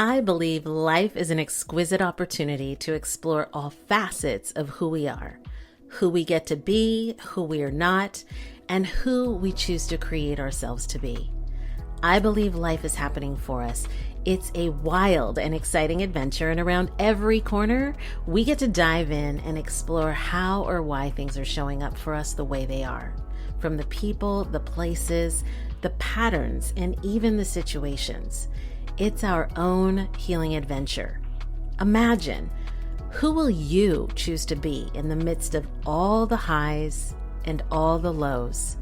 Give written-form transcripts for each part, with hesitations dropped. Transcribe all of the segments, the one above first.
I believe life is an exquisite opportunity to explore all facets of who we are, who we get to be, who we are not, and who we choose to create ourselves to be. I believe life is happening for us. It's a wild and exciting adventure, and around every corner, we get to dive in and explore how or why things are showing up for us the way they are. From the people, the places, the patterns, and even the situations. It's our own healing adventure. Imagine, who will you choose to be in the midst of all the highs and all the lows?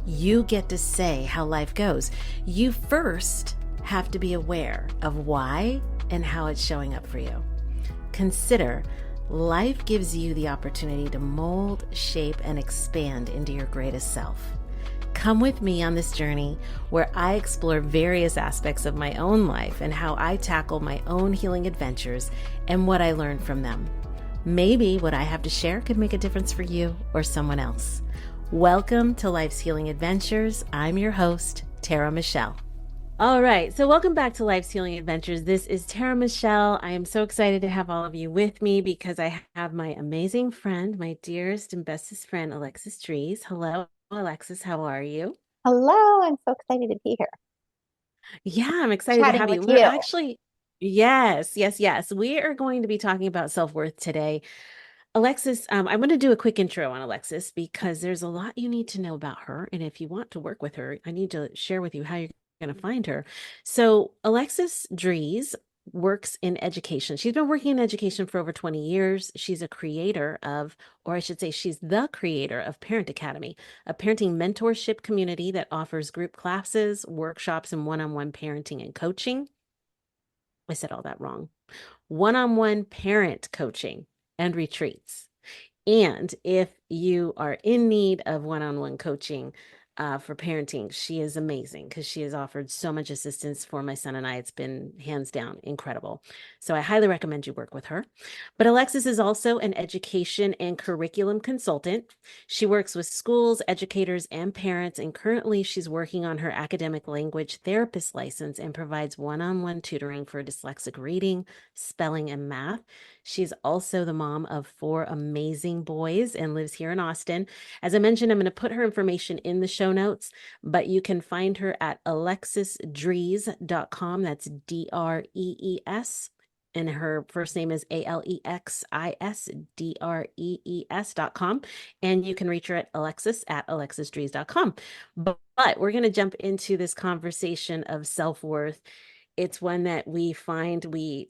You get to say how life goes. You first have to be aware of why and how it's showing up for you. Consider, life gives you the opportunity to mold, shape, and expand into your greatest self. Come with me on this journey where I explore various aspects of my own life and how I tackle my own healing adventures and what I learned from them. Maybe what I have to share could make a difference for you or someone else. Welcome to Life's Healing Adventures. I'm your host, Tara Michelle. All right, so welcome back to Life's Healing Adventures. This is Tara Michelle. I am so excited to have all of you with me because I have my amazing friend, my dearest and bestest friend, Alexis Drees. Hello, Alexis. How are you? Hello, I'm so excited to be here Yeah, I'm excited to chatting have with you. We're you. actually, yes. We are going to be talking about self-worth today. Alexis, I'm going to do a quick intro on Alexis because there's a lot you need to know about her. And if you want to work with her, I need to share with you how you're going to find her. So, Alexis Drees works in education. She's been working in education for over 20 years. She's a creator of, or I should say, she's the creator of Parent Academy, a parenting mentorship community that offers group classes, workshops, and one on one parenting and coaching. I said all that wrong. One on one parent coaching and retreats. And if you are in need of one on one coaching for parenting, she is amazing because she has offered so much assistance for my son and I. It's been hands down incredible. So I highly recommend you work with her. But Alexis is also an education and curriculum consultant. She works with schools, educators, and parents. And currently, she's working on her academic language therapist license and provides one on one tutoring for dyslexic reading, spelling, and math. She's also the mom of four amazing boys and lives here in Austin. As I mentioned, I'm going to put her information in the show notes, but you can find her at alexisdrees.com. That's Drees. And her first name is AlexisDrees.com. And you can reach her at alexisdrees.com. But we're going to jump into this conversation of self-worth. It's one that we find we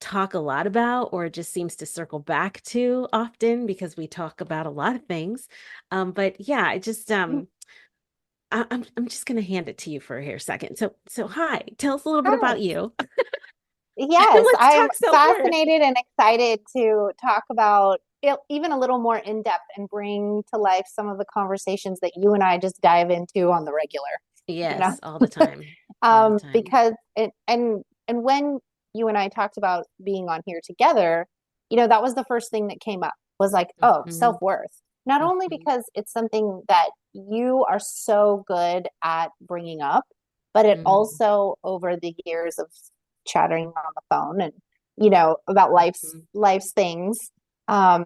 talk a lot about, or it just seems to circle back to often because we talk about a lot of things. But yeah, I'm just gonna hand it to you for a second. So hi, tell us a little bit Hi. about you. Yes, Let's I am talk self-worth. fascinated and excited to talk about it even a little more in depth and bring to life some of the conversations that you and I just dive into on the regular, you know. Yes, all the time. All the time. Because and when you and I talked about being on here together, that was the first thing that came up was like, oh, Hmm. self-worth. Not only Hmm. because it's something that you are so good at bringing up, but it Hmm. also over the years of chattering on the phone and about Hmm. life's things um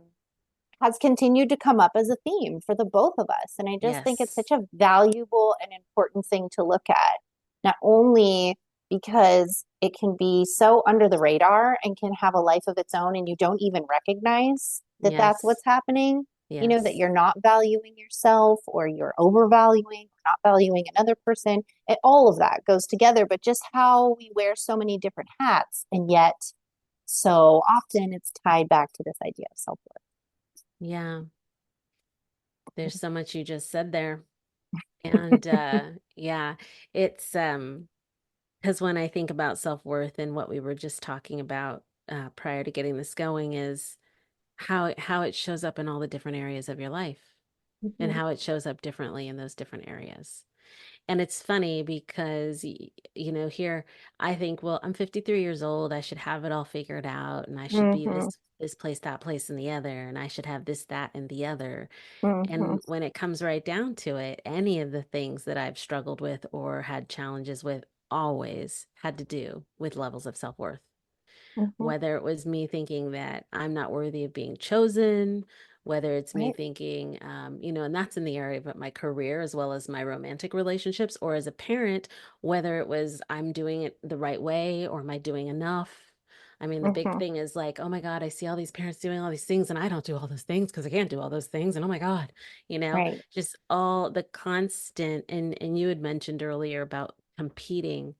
has continued to come up as a theme for the both of us. And I just think it's Yes. such a valuable and important thing to look at, not only because it can be so under the radar and can have a life of its own, and you don't even recognize that that's Yes. what's happening, that Yes. you're not valuing yourself or you're overvaluing, or not valuing another person. And all of that goes together, but just how we wear so many different hats. And yet, so often it's tied back to this idea of self worth. Yeah. There's so much you just said there. And yeah, it's because when I think about self-worth and what we were just talking about prior to getting this going is how it shows up in all the different areas of your life and Mhm. how it shows up differently in those different areas. And it's funny because here I think, well, I'm 53 years old, I should have it all figured out and I should be Mhm. this place, that place, and the other, and I should have this, that, and the other. Mhm. And when it comes right down to it, any of the things that I've struggled with or had challenges with, always had to do with levels of self-worth. Hmm. Whether it was me thinking that I'm not worthy of being chosen, whether it's me Right. thinking, and that's in the area of my career as well as my romantic relationships, or as a parent, whether it was I'm doing it the right way or am I doing enough? I mean, the big Hmm. thing is like, oh my God, I see all these parents doing all these things and I don't do all those things because I can't do all those things. And oh my God, Right. just all the constant, and you had mentioned earlier about competing,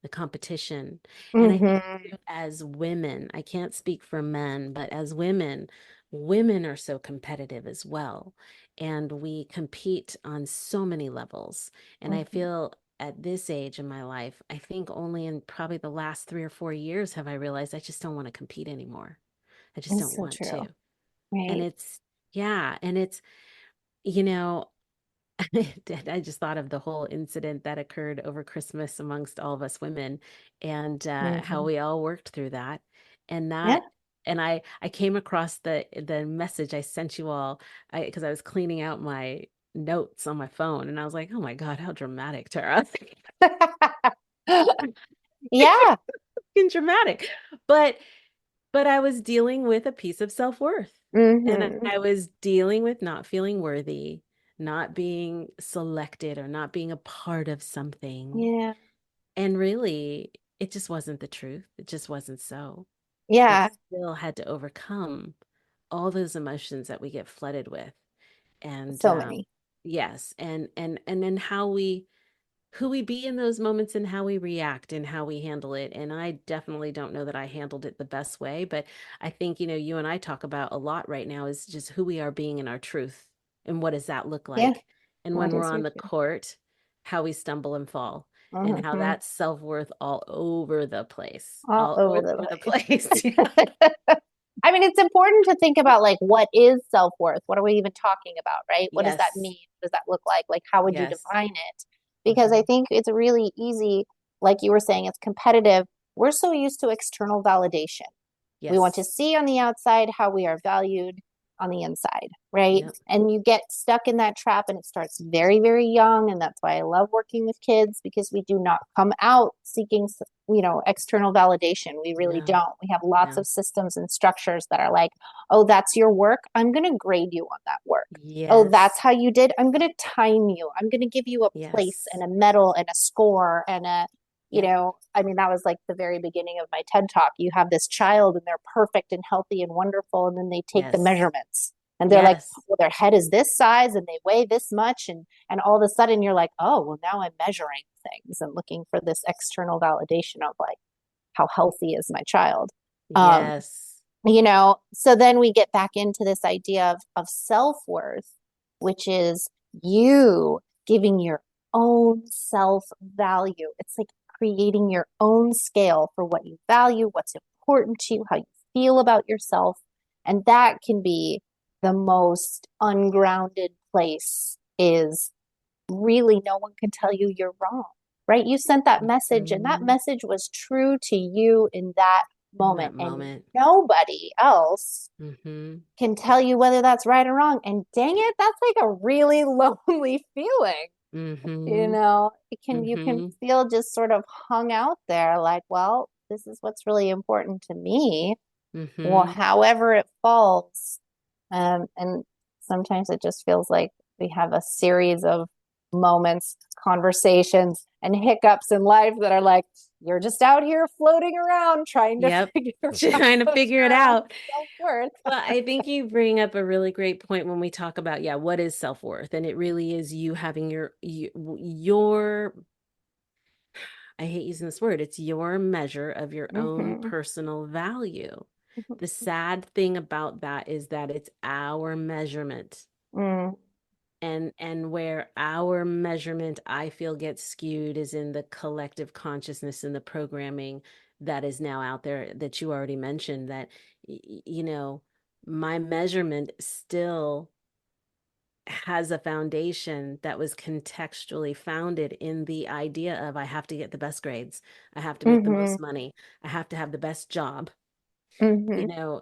the competition. And I think Hmm. as women, I can't speak for men, but as women, women are so competitive as well. And we compete on so many levels. And I Hmm. feel at this age in my life, I think only in probably the last 3 or 4 years have I realized I just don't want to compete anymore. I just It's don't so want true. to. And Right. yeah, and you know, I just thought of the whole incident that occurred over Christmas amongst all of us women, and how Hmm. we all worked through that. And Yeah. I came across the message I sent you all, because I was cleaning out my notes on my phone, and I was like, oh my God, how dramatic, Tara. Yeah. Fucking dramatic. But I was dealing with a piece of self-worth. And Hmm. I was dealing with not feeling worthy, not being selected, or not being a part of something. Yeah. And really, it just wasn't the truth. It just wasn't so. But Yeah. still had to overcome all those emotions that we get flooded with. And So many. yes, and then who we be in those moments and how we react and how we handle it. And I definitely don't know that I handled it the best way, but I think, you and I talk about a lot right now is just who we are being in our truth and what does that look Yeah. like? And when What we're is on your the truth? court, how we stumble and fall and how Hmm. that's self-worth all over the place, All all over the over the place. place. Yeah. I mean, it's important to think about like what is self-worth? What are we even talking about, right? What does that Yes. mean? What does that look like? Like, how would you Yes. define it? Because I Hmm. think it's really easy, like you were saying, it's competitive. We're so used to external validation. We want to Yes. see on the outside how we are valued on the inside, right? Yep. And you get stuck in that trap and it starts very, very young. And that's why I love working with kids because we do not come out seeking, external validation. We really No. don't. We have lots No. of systems and structures that are like, oh, that's your work. I'm going to grade you on that work. Oh, that's Yes. how you did. I'm going to time you. I'm going to give you a place and Yes. a medal and a score and Yep. I mean, that was like the very beginning of my TED talk. You have this child and they're perfect and healthy and wonderful. And then they take the Yes. measurements and they're like, Yes. well, their head is this size and they weigh this much. And all of a sudden you're like, oh, well, now I'm measuring things and looking for this external validation of like, how healthy is my child? Um, Yes. so then we get back into this idea of self-worth, which is you giving your own self-value. It's like creating your own scale for what you value, what's important to you, how you feel about yourself. And that can be the most ungrounded place is really no one can tell you you're wrong, right? You sent that message and that Mhm. message was true to you in that In moment. that And moment. nobody else Mhm. can tell you whether that's right or wrong. And dang it, that's like a really lonely feeling. Mhm. You can Mhm. feel just sort of hung out there like, well, this is what's really important to me. Well, Mhm. however it falls. And sometimes it just feels like we have a series of moments, conversations, and hiccups in life that are like, you're just out here floating around trying to Yep. figure Trying to out figure it your own out. self-worth. Well, I think you bring up a really great point when we talk about, yeah, what is self-worth? And it really is you having your I hate using this word, it's your measure of your own Mm-hmm. personal value. The Mm-hmm. sad thing about that is that it's our measurement. Mm. And where our measurement I feel gets skewed is in the collective consciousness and the programming that is now out there that you already mentioned, that my measurement still has a foundation that was contextually founded in the idea of I have to get the best grades, I have to make the Mm-hmm. most money, I have to have the best job, you Mm-hmm. know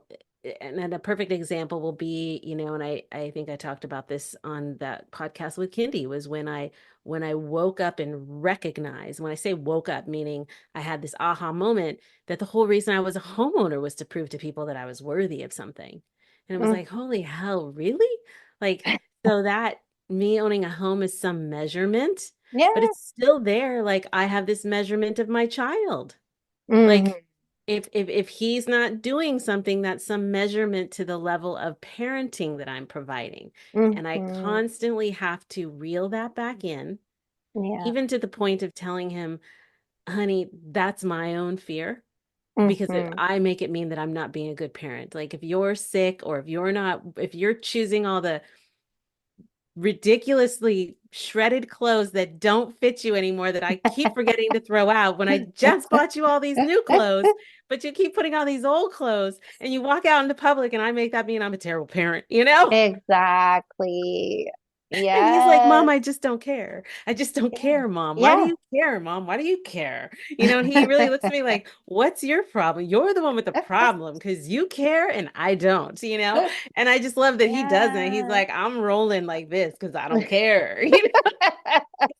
and a perfect example will be, and I think I talked about this on that podcast with Kindy, was when I woke up and recognized, when I say woke up, meaning I had this aha moment that the whole reason I was a homeowner was to prove to people that I was worthy of something. And it was Mm. like, holy hell, really? Like, so that me owning a home is some measurement, but Yeah. it's still there. Like, I have this measurement of my child. Hmm. Like, if he's not doing something, that's some measurement to the level of parenting that I'm providing. And I Hmm. constantly have to reel that back in, Yeah. even to the point of telling him, honey, that's my own fear. Because Hmm. I make it mean that I'm not being a good parent. Like, if you're sick, or if you're choosing all the ridiculously shredded clothes that don't fit you anymore, that I keep forgetting to throw out when I just bought you all these new clothes, but you keep putting on these old clothes, and you walk out into public, and I make that mean I'm a terrible parent, you know? Exactly. And he's like, Mom, Yes. I just don't care. I just don't Yeah. care, Mom. Why do Yeah. you care, Mom? Why do you care? And he really looks at me like, what's your problem? You're the one with the problem because you care and I don't? And I just love that he doesn't. He's Yeah. like, I'm rolling like this because I don't care.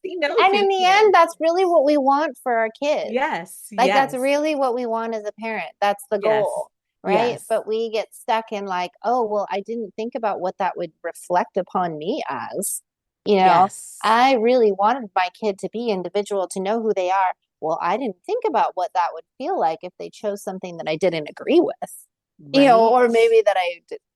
He knows And his in the kids. end, that's really what we want for our kids. Yes, Like, that's yes, really what we want as a parent. That's the yes, goal, right? yes, But we get stuck in like, oh, well, I didn't think about what that would reflect upon me as, you know, yes. I really wanted my kid to be individual, to know who they are. Well, I didn't think about what that would feel like if they chose something that I didn't agree with, Right? or maybe that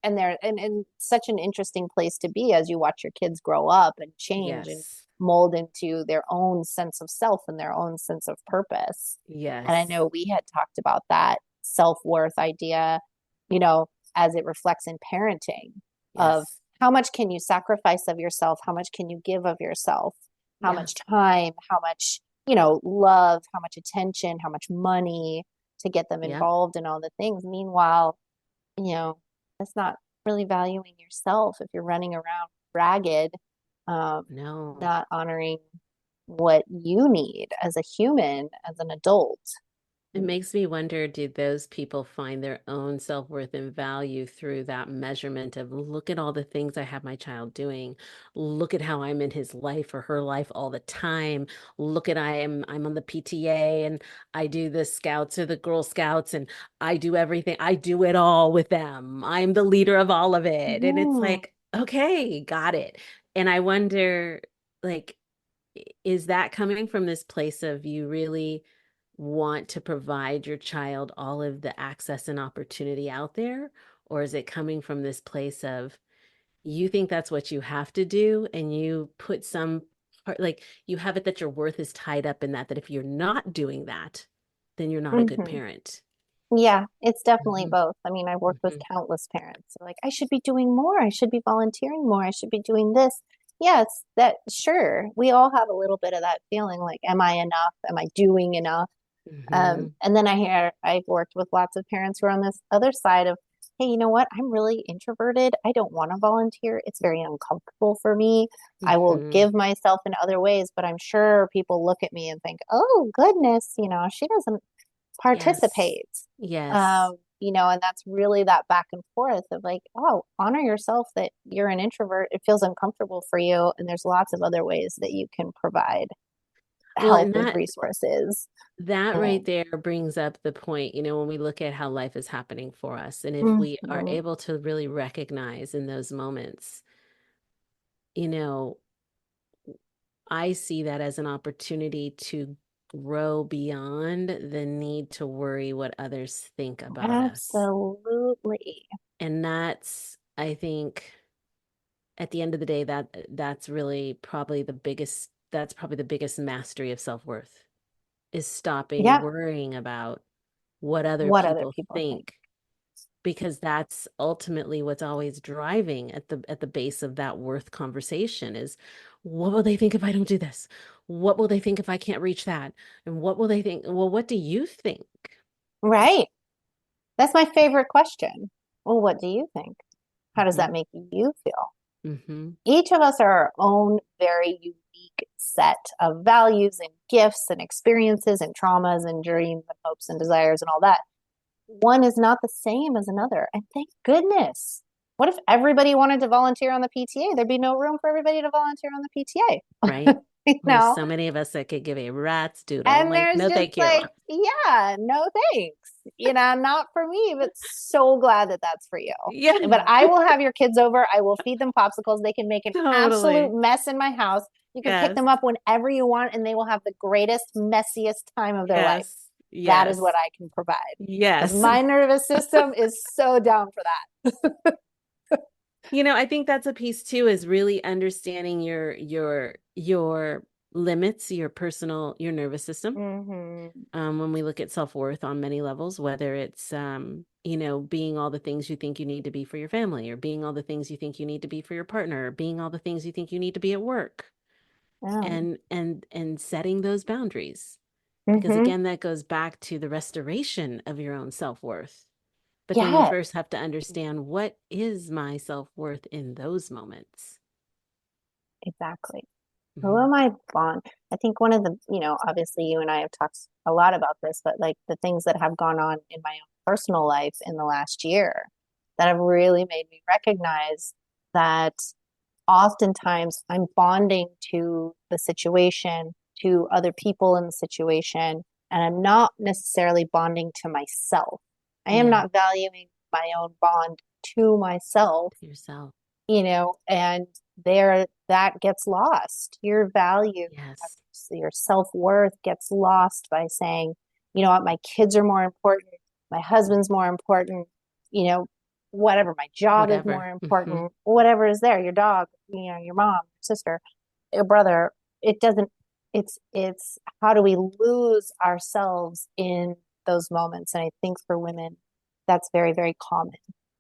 and they're and such an interesting place to be as you watch your kids grow up and change and Yes, mold into their own sense of self and their own sense of purpose. And I yes, know we had talked about that self-worth idea, you know, as it reflects in parenting, of yes. how much can you sacrifice of yourself? How much can you give of yourself? How Yeah. much time? How much, love? How much attention? How much money to get them Yep. involved in all the things? Meanwhile, that's not really valuing yourself if you're running around ragged, um, No. not honoring what you need as a human, as an adult. It makes me wonder, do those people find their own self-worth and value through that measurement of, look at all the things I have my child doing. Look at how I'm in his life or her life all the time. Look at I'm on the PTA, and I do the scouts or the Girl Scouts, and I do everything. I do it all with them. I'm the leader of all of it. And it's Mm. like, okay, got it. And I wonder, like, is that coming from this place of, you really want to provide your child all of the access and opportunity out there? Or is it coming from this place of, you think that's what you have to do, and you put some part, like, you have it that your worth is tied up in that if you're not doing that, then you're not a good Hmm. parent. Yeah, it's definitely Hmm. both. I mean, I've worked with Hmm. countless parents. They're like, I should be doing more. I should be volunteering more. I should be doing this. Yeah, it's that, sure. We all have a little bit of that feeling like, am I enough? Am I doing enough? Hmm. And then I've worked with lots of parents who are on this other side of, hey, you know what? I'm really introverted. I don't want to volunteer. It's very uncomfortable for me. I will Hmm. give myself in other ways, but I'm sure people look at me and think, oh, goodness, she doesn't Yes. participate. Yes. And that's really that back and forth of like, oh, honor yourself that you're an introvert. It feels uncomfortable for you. And there's lots of other ways that you can provide Well, help and and that resources. That right Um, there brings up the point, when we look at how life is happening for us, and if we are mhm. able to really recognize in those moments, you know, I see that as an opportunity to grow beyond the need to worry what others think about us. Absolutely. And I think, at the end of the day, that's probably the biggest mastery of self-worth, is stopping Yeah. worrying about what other What other people people think. think, because that's ultimately what's always driving at the base of that worth conversation is, what will they think if I don't do this? What will they think if I can't reach that? And what will they think? Well, what do you think? Right. That's my favorite question. Well, what do you think? How does Hmm. that make you feel? Hmm. Each of us are our own very unique set of values and gifts and experiences and traumas and dreams and hopes and desires and all that. one is not the same as another. And thank goodness. What if everybody wanted to volunteer on the PTA? There'd be no room for everybody to volunteer on the PTA. Right? You There's know? so many of us that could give a rat's doodle. And Like, there's no, just thank you. like, yeah, no thanks. Not for me, but so glad that that's for you. But Yeah, I will have your kids over. I will feed them popsicles. They can make an absolute totally. mess in my house. You can pick Yes, them up whenever you want, and they will have the greatest, messiest time of their life. yes, That is what yes, I can provide because yes. my nervous system is so down for that. I think that's a piece too, is really understanding your limits, your nervous system. Mm-hmm. When we look at self-worth on many levels, whether it's being all the things you think you need to be for your family, or being all the things you think you need to be for your partner, or being all the things you think you need to be at work, Yeah. and setting those boundaries. Because Mm-hmm. again, that goes back to the restoration of your own self-worth. But then you Yeah, first have to understand, what is my self-worth in those moments. exactly. Who Mhm. am I bond? I think one of the, obviously you and I have talked a lot about this, but like the things that have gone on in my own personal life in the last year that have really made me recognize that oftentimes I'm bonding to the situation, to other people in the situation, and I'm not necessarily bonding to myself. I am Yeah, not valuing my own bond to myself, to yourself. and there that gets lost. Your value, Yes. your self-worth gets lost by saying, you know what, my kids are more important, my husband's more important, you know, whatever, my job is more Whatever. important, whatever is there, your dog, your mom, your sister, your brother. It doesn't, it's how do we lose ourselves in those moments? And I think for women, that's very, very common.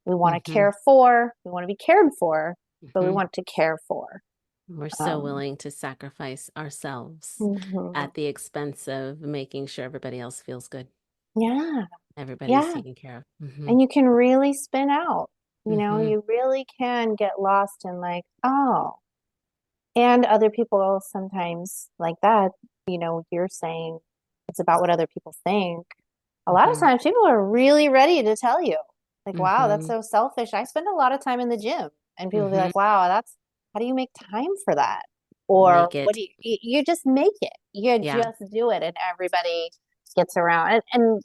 We want to Hmm. care for, we want to be cared for, but we Hmm. want to care for. We're so Um, willing to sacrifice ourselves mhm. at the expense of making sure everybody else feels good. Yeah, Everybody's yeah. taken care of. Hmm. And you can really spin out. Hmm. You really can get lost in like, oh, and other people sometimes like that, you're saying it's about what other people think. A lot of Hmm. times people are really ready to tell you, like, wow, that's Hmm. so selfish. I spend a lot of time in the gym, and people be Hmm. like, wow, how do you make time for that? Or Make what it. do you just make it. You Yeah. just do it, and everybody gets around and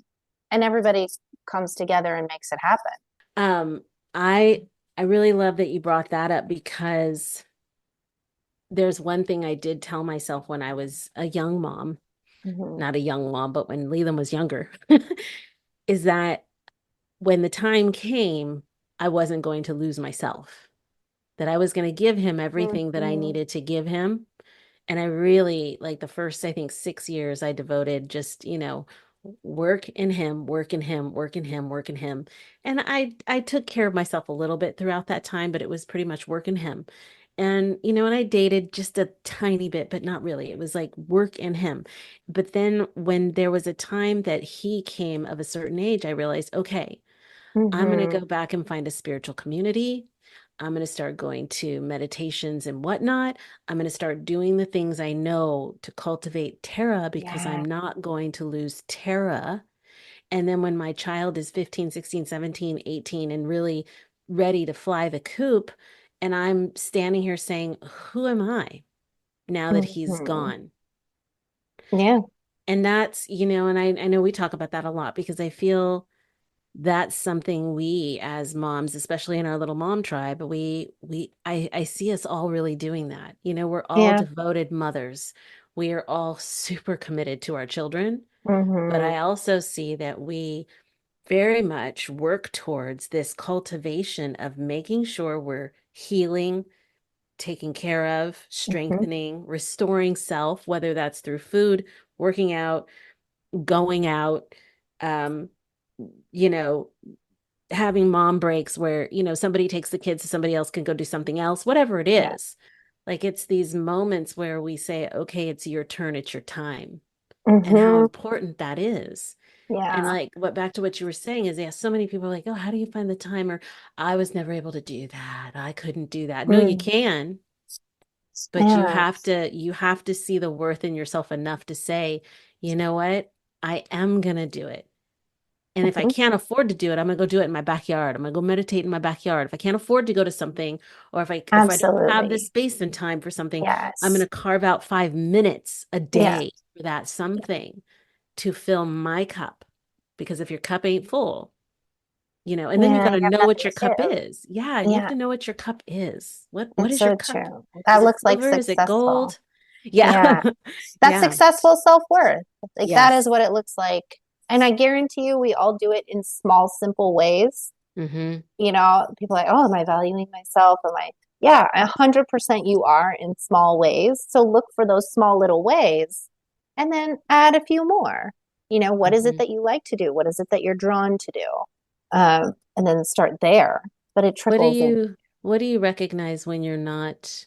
everybody comes together and makes it happen. Um, I really love that you brought that up, because there's one thing I did tell myself when I was a young mom, Hmm. not a young mom, but when Leland was younger, is that when the time came, I wasn't going to lose myself, that I was going to give him everything that I Hmm. needed to give him. And I really, like, the first, I think, 6 years, I devoted just, work in him, work in him, work in him, work in him. And I took care of myself a little bit throughout that time, but it was pretty much work in him. And I dated just a tiny bit, but not really. It was like work in him. But then when there was a time that he came of a certain age, I realized, okay, I'm going to Hmm. go back and find a spiritual community. I'm going to start going to meditations and whatnot. I'm going to start doing the things I know to cultivate Tara, because Yeah. I'm not going to lose Tara. And then when my child is 15, 16, 17, 18, and really ready to fly the coop, and I'm standing here saying, who am I now that he's Hmm. gone? Yeah. And that's, and I know we talk about that a lot, because I feel that's something we as moms, especially in our little mom tribe, I see us all really doing that. We're all Yeah. devoted mothers. We are all super committed to our children, but Hmm. I also see that we very much work towards this cultivation of making sure we're healing, taking care of, Hmm. strengthening, restoring self, whether that's through food, working out, going out, um, you know, having mom breaks where, somebody takes the kids so somebody else can go do something else, whatever it Yeah. is. Like, it's these moments where we say, okay, it's your turn, it's your time, and how Hmm. important that is. And Yeah. like, back to what you were saying is, yeah, so many people are like, oh, how do you find the time? Or, I was never able to do that. I couldn't do that. No, you Mm. can, but you Yeah. have to see the worth in yourself enough to say, you know what? I am gonna do it. And if I Mhm. can't afford to do it, I'm gonna go do it in my backyard. I'm gonna go meditate in my backyard. If I can't afford to go to something, or if I don't have the Absolutely. space and time for something, I'm Yes. gonna carve out 5 minutes a Yeah. day for that something to fill my cup. Because if your cup ain't full, and then you got Yeah, to you have know what nothing your to cup give. is. Yeah, you have Yeah, to know what your cup is. What it's is your so cup? true. Is That it looks like silver? Is it successful. gold? Yeah. Yeah. That's Yeah. successful self-worth. Like that is Yes. what it looks like. And I guarantee you we all do it in small, simple ways. Mm-hmm. People are like, oh, am I valuing myself? Yeah, 100% you are in small ways. So look for those small little ways and then add a few more. What is it Mm-hmm. that you like to do? What is it that you're drawn to do? And then start there. But it What do trickles in. you what do you recognize when you're not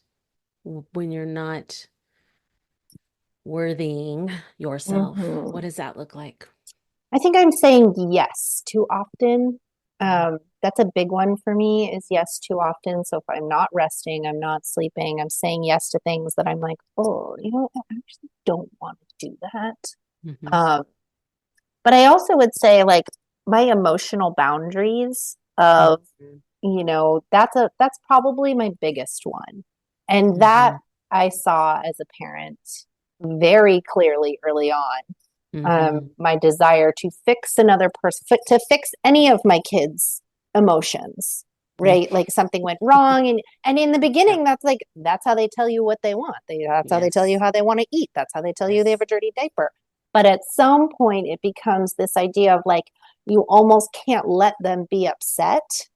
worthying yourself? Mhm. What does that look like? I think I'm saying yes too often. That's a big one for me is yes too often. So if I'm not resting, I'm not sleeping, I'm saying yes to things that I'm like, oh, I actually don't want to do that. Mm-hmm. Um, but I also would say like my emotional boundaries of, Mm-hmm. that's probably my biggest one. And that Mm-hmm. I saw as a parent very clearly early on, Mm-hmm. my desire to fix another person, to fix any of my kids' emotions, Yeah. right? Like something went wrong, and in the Yeah. beginning, that's how they tell you what they want. That's how they tell you Yes. how they want to eat. That's how they tell you they have Yes. a dirty diaper. But at some point, it becomes this idea of like you almost can't let them be upset,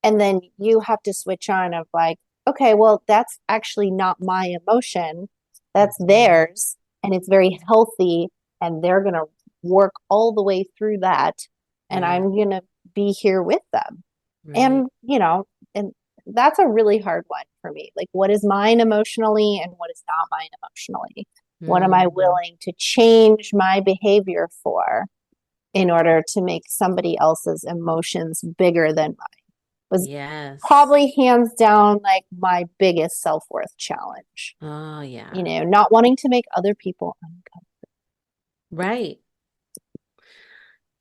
and then you have to switch on of like, okay, well, that's actually not my emotion. That's Mm-hmm. theirs. And it's very healthy. And they're going to work all the way through that. And Yeah. I'm going to be here with them. Right. And that's a really hard one for me. Like, what is mine emotionally and what is not mine emotionally? What am I Mm-hmm. willing to change my behavior for in order to make somebody else's emotions bigger than mine? Was Yes. probably hands down like my biggest self-worth challenge. Oh, yeah. Not wanting to make other people uncomfortable. Right.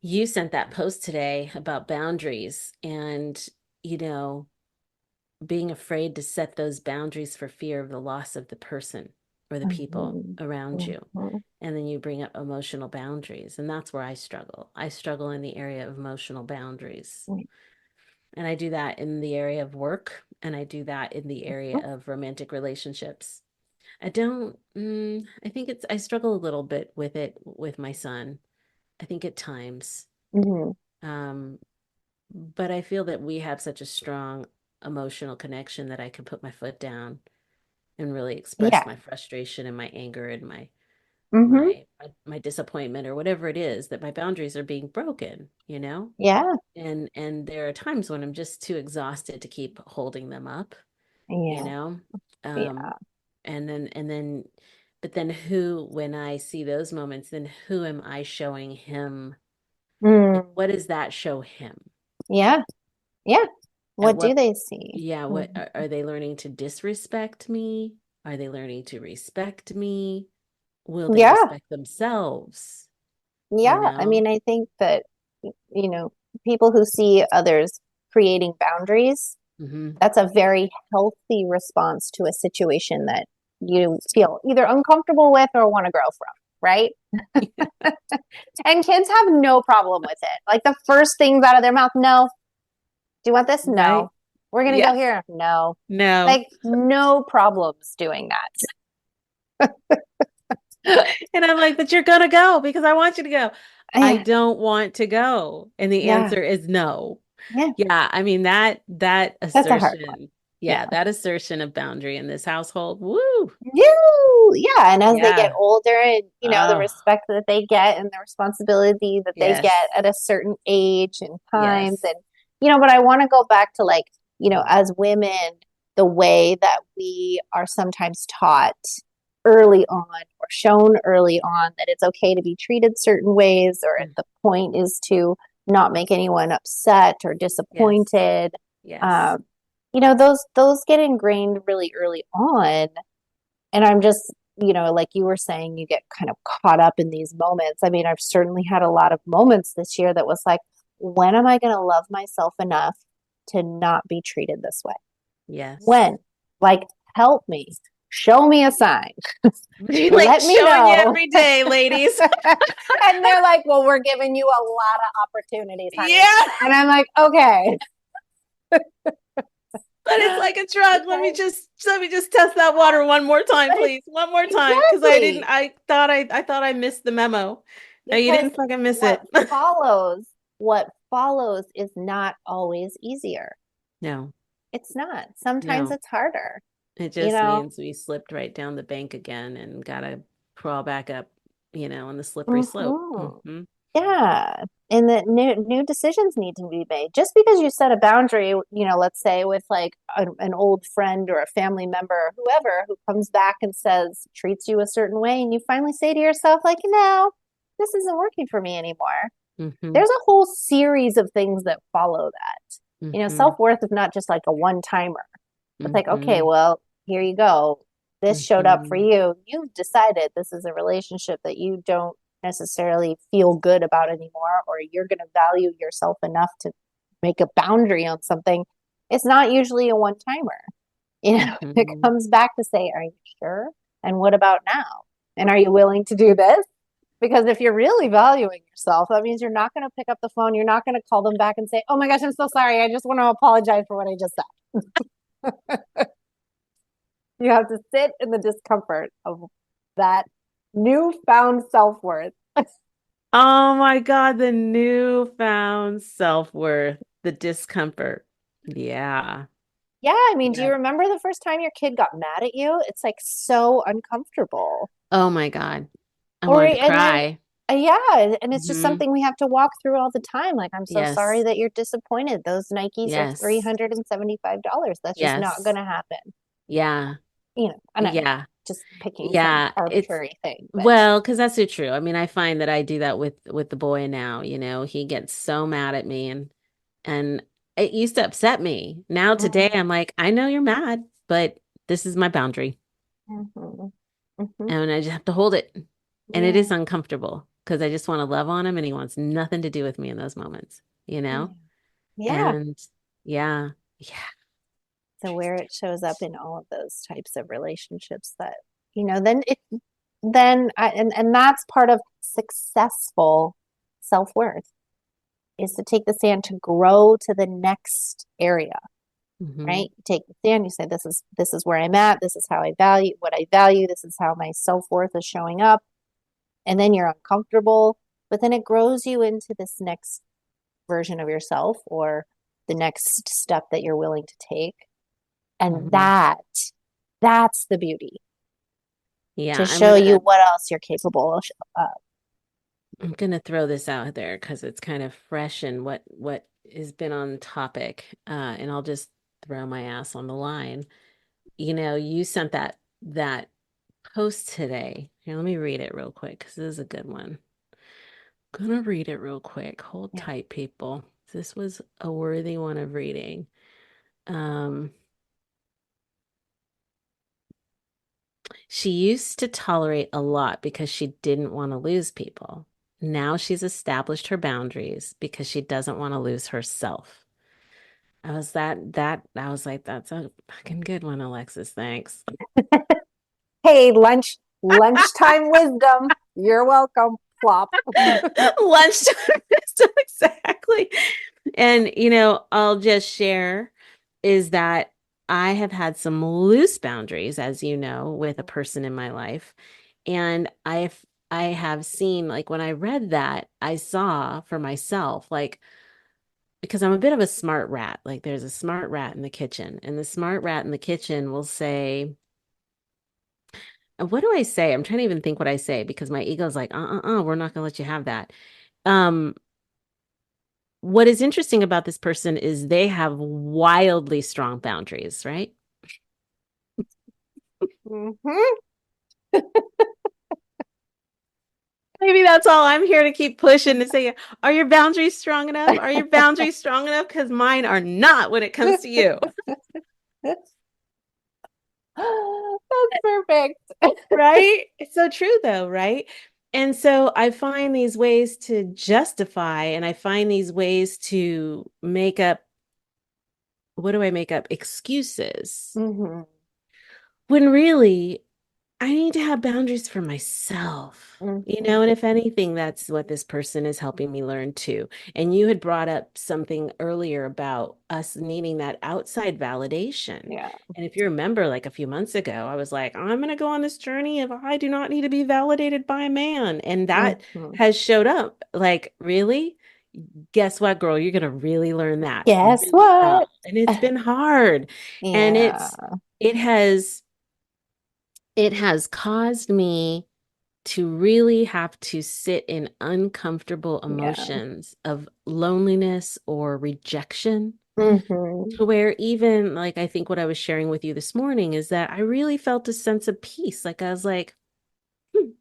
You sent that post today about boundaries and, you know, being afraid to set those boundaries for fear of the loss of the person or the people Mm-hmm. around you. Mm-hmm. And then you bring up emotional boundaries. And that's where I struggle. I struggle in the area of emotional boundaries. And I do that in the area of work, and I do that in the area of romantic relationships. I don't, I think I struggle a little bit with it with my son. I think at times. Mm-hmm. Um, but I feel that we have such a strong emotional connection that I can put my foot down and really express Yeah. my frustration and my anger and my Mm-hmm. my my disappointment or whatever it is that my boundaries are being broken. Yeah. And there are times when I'm just too exhausted to keep holding them up, you Yeah. know? Um, Yeah. and then but then when I see those moments, then who am I showing him? And Mm. what does that show him? Yeah. Yeah. At What do what, they see? yeah, what Mm-hmm. are they learning to disrespect me? Are they learning to respect me? Will they Yeah. respect themselves? You Yeah. I know? mean, I think that, you know, people who see others creating boundaries, Hmm. that's a very healthy response to a situation that you feel either uncomfortable with or want to grow from, right? And kids have no problem with it. Like the first things out of their mouth, no. Do you want this? Right? No. We're going to Yeah. go here. No. No. Like no problems doing that. And I'm like, but you're gonna go because I want you to go. I Yeah. don't want to go. And the Yeah. answer is no. Yeah. Yeah, I mean that That's a hard one. assertion, yeah, Yeah. that assertion of boundary in this household. Woo. You, yeah. And as they get Yeah. older and, the Oh, respect that they get and the responsibility that they get yes. at a certain age and times. Yes. And, but I want to go back to like, as women, the way that we are sometimes taught early on or shown early on that it's okay to be treated certain ways, or if Mm. the point is to not make anyone upset or Yes. disappointed. Yes. Um, those get ingrained really early on, and I'm just like you were saying, you get kind of caught up in these moments. I mean, I've certainly had a lot of moments this year that was like, when am I going to love myself enough to not be treated this way? Yes. When? Like, help me. Show me a sign. Like Let me showing you know. every day, ladies. And they're like, well, we're giving you a lot of opportunities, honey. Yeah. And I'm like, okay. But it's like a drug. Let me just test that water one more time, please. One more time. Because Exactly. I thought I missed the memo. No, you Because didn't fucking miss what it. follows, what follows is not always easier. No, It's not. Sometimes no. it's harder, It you just know? means we slipped right down the bank again and gotta crawl back up, on the slippery slope. Hmm. Hmm. Yeah. And that new decisions need to be made. Just because you set a boundary, let's say with like an old friend or a family member or whoever who comes back and says, treats you a certain way, and you finally say to yourself, like, no, this isn't working for me anymore. Hmm. There's a whole series of things that follow that. Hmm. Self-worth is not just like a one-timer. It's like, okay, Hmm. well, here you go. This showed up for Hmm. you. You've decided this is a relationship that you don't necessarily feel good about anymore, or you're going to value yourself enough to make a boundary on something. It's not usually a one-timer. It Hmm. comes back to say, are you sure? And what about now? And are you willing to do this? Because if you're really valuing yourself, that means you're not going to pick up the phone. You're not going to call them back and say, oh my gosh, I'm so sorry. I just want to apologize for what I just said. You have to sit in the discomfort of that newfound self worth. Oh my God, the newfound self-worth, the discomfort. Yeah. Yeah. I mean, do you Yeah. remember the first time your kid got mad at you? It's like so uncomfortable. Oh my God. I Or, wanted to and then, cry. yeah. And it's just Hmm. something we have to walk through all the time. Like, I'm so sorry Yes. that you're disappointed. Those Nikes are Yes. $375. That's just not Yes. going to happen. Yeah. And I'm Yeah. just picking some Yeah. It's arbitrary thing, but well, because that's so true. I mean, I find that I do that with the boy now, he gets so mad at me and it used to upset me. Now today mhm, I'm like, I know you're mad, but this is my boundary. mhm, mhm. And I just have to hold it. And it is Yeah, uncomfortable because I just want to love on him and he wants nothing to do with me in those moments, you yeah, know? yeah. And yeah, yeah. So where it shows up in all of those types of relationships that, then and that's part of successful self-worth is to take the stand to grow to the next area, Hmm. right? You take the stand, you say, this is where I'm at, this is how I value what I value, this is how my self-worth is showing up. And then you're uncomfortable, but then it grows you into this next version of yourself or the next step that you're willing to take. And Hmm. that's the beauty Yeah, to show you what else you're capable of. I'm gonna throw this out there because it's kind of fresh and what has been on topic. And I'll just throw my ass on the line. You sent that post today. Here, let me read it real quick because this is a good one. Gonna read it real quick. Hold Yeah. tight, people. This was a worthy one of reading. Um, she used to tolerate a lot because she didn't want to lose people. Now she's established her boundaries because she doesn't want to lose herself. I was like, that's a fucking good one, Alexis. Thanks. Hey, lunchtime wisdom. You're welcome. Plop. Lunchtime wisdom, exactly. And I'll just share is that I have had some loose boundaries, as you know, with a person in my life. And I have seen, like, when I read that, I saw for myself, like, because I'm a bit of a smart rat. Like, there's a smart rat in the kitchen, and the smart rat in the kitchen will say, what do I say? I'm trying to even think what I say because my ego's like, we're not gonna let you have that. Um, what is interesting about this person is they have wildly strong boundaries, right? Mm-hmm. Maybe that's all. I'm here to keep pushing to say, are your boundaries strong enough? Are your boundaries strong enough? Because mine are not when it comes to you. That's perfect. Right? It's so true though, right? And so I find these ways to justify and I find these ways to make up, what do I make up? Excuses. Hmm. When really I need to have boundaries for myself, Hmm. and if anything, that's what this person is helping me learn too. And you had brought up something earlier about us needing that outside validation. Yeah. And if you remember, like a few months ago, I was like, I'm going to go on this journey if I do not need to be validated by a man. And that Hmm. has showed up. Like, really? Guess what, girl? You're going to really learn that Guess really what? well. And it's been hard. And Yeah. it has, it has caused me to really have to sit in uncomfortable Yeah. emotions of loneliness or rejection, Hmm. to where even like I think what I was sharing with you this morning is that I really felt a sense of peace. Like I was like, "Hmm,